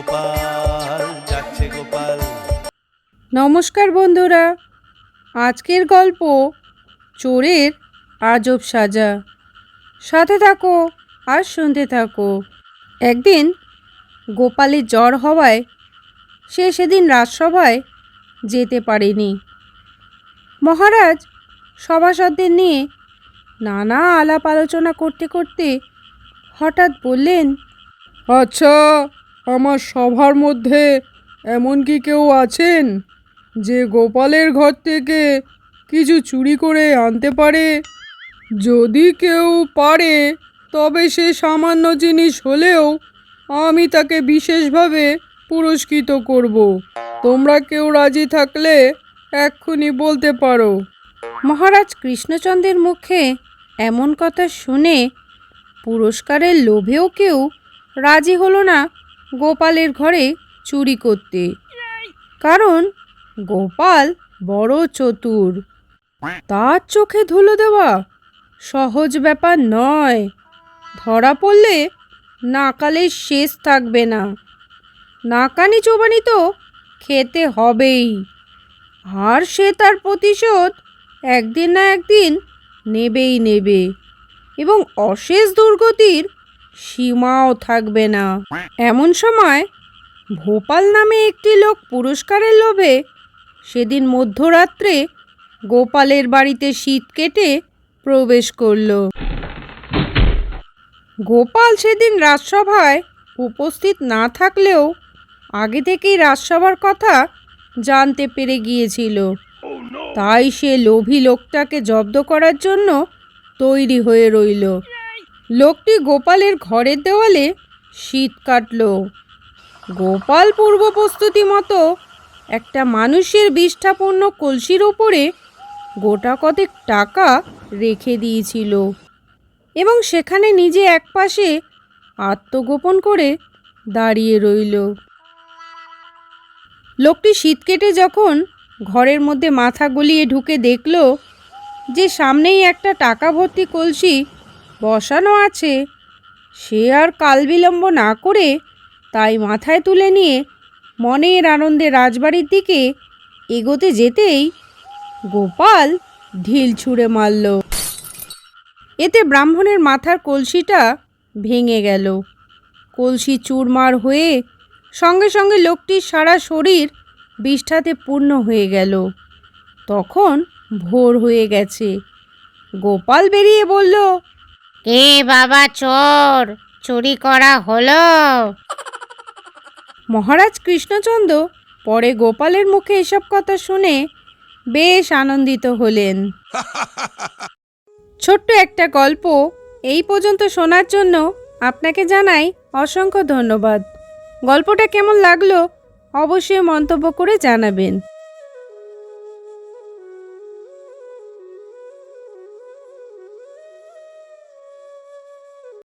গোপাল, যাচ্ছে গোপাল। নমস্কার বন্ধুরা, আজকের গল্প চোরের আজব সাজা। সাথে থাকো আর শুনতে থাকো। একদিন গোপালের জ্বর হওয়ায় সে সেদিন রাজসভায় যেতে পারেনি। মহারাজ সভাসদদের নিয়ে নানা আলাপ আলোচনা করতে করতে হঠাৎ বললেন, আচ্ছা, আমার সভার মধ্যে এমন কি কেউ আছেন যে গোপালের ঘর থেকে কিছু চুরি করে আনতে পারে? যদি কেউ পারে তবে সে সামান্য জিনিস হলেও আমি তাকে বিশেষভাবে পুরস্কৃত করব। তোমরা কেউ রাজি থাকলে এক্ষুনি বলতে পারো। মহারাজ কৃষ্ণচন্দ্রের মুখে এমন কথা শুনে পুরস্কারের লোভেও কেউ রাজি হলো না গোপালের ঘরে চুরি করতে। কারণ গোপাল বড় চতুর। তার চোখে ধুলো দেওয়া সহজ ব্যাপার নয়। ধরা পড়লে নাকালের শেষ থাকবে না। নাকানি চোবানি তো খেতে হবেই। আর সে তার প্রতিশোধ একদিন না একদিন নেবেই নেবে, এবং অশেষ দুর্গতির সীমাও থাকবে না। এমন সময় ভোপাল নামে একটি লোক পুরস্কারের লোভে সেদিন মধ্যরাত্রে গোপালের বাড়িতে শীত কেটে প্রবেশ করল। গোপাল সেদিন রাজসভায় উপস্থিত না থাকলেও আগে থেকেই রাজসভার কথা জানতে পেরে গিয়েছিল। তাই সে লোভী লোকটাকে জব্দ করার জন্য তৈরি হয়ে রইল। লোকটি গোপালের ঘরের দেওয়ালে শীত কাটল। গোপাল পূর্ব প্রস্তুতি মতো একটা মানুষের বিষ্ঠাপূর্ণ কলসির উপরে গোটা কতেক টাকা রেখে দিয়েছিল, এবং সেখানে নিজে একপাশে আত্মগোপন করে দাঁড়িয়ে রইল। লোকটি শীত কেটে যখন ঘরের মধ্যে মাথা গলিয়ে ঢুকে দেখল যে সামনেই একটা টাকা ভর্তি কলসি বসানো আছে, সে আর কাল বিলম্ব না করে তাই মাথায় তুলে নিয়ে মনের আনন্দে রাজবাড়ির দিকে এগোতে যেতেই গোপাল ঢিল ছুঁড়ে মারল। এতে ব্রাহ্মণের মাথার কলসিটা ভেঙে গেল। কলসি চুরমার হয়ে সঙ্গে সঙ্গে লোকটির সারা শরীর বিষ্ঠাতে পূর্ণ হয়ে গেল। তখন ভোর হয়ে গেছে। গোপাল বেরিয়ে বলল, কে বাবা চোর, চুরি করা হলো? মহারাজ কৃষ্ণচন্দ্র পরে গোপালের মুখে এসব কথা শুনে বেশ আনন্দিত হলেন। ছোট্ট একটা গল্প এই পর্যন্ত শোনার জন্য আপনাকে জানাই অসংখ্য ধন্যবাদ। গল্পটা কেমন লাগলো অবশ্যই মন্তব্য করে জানাবেন।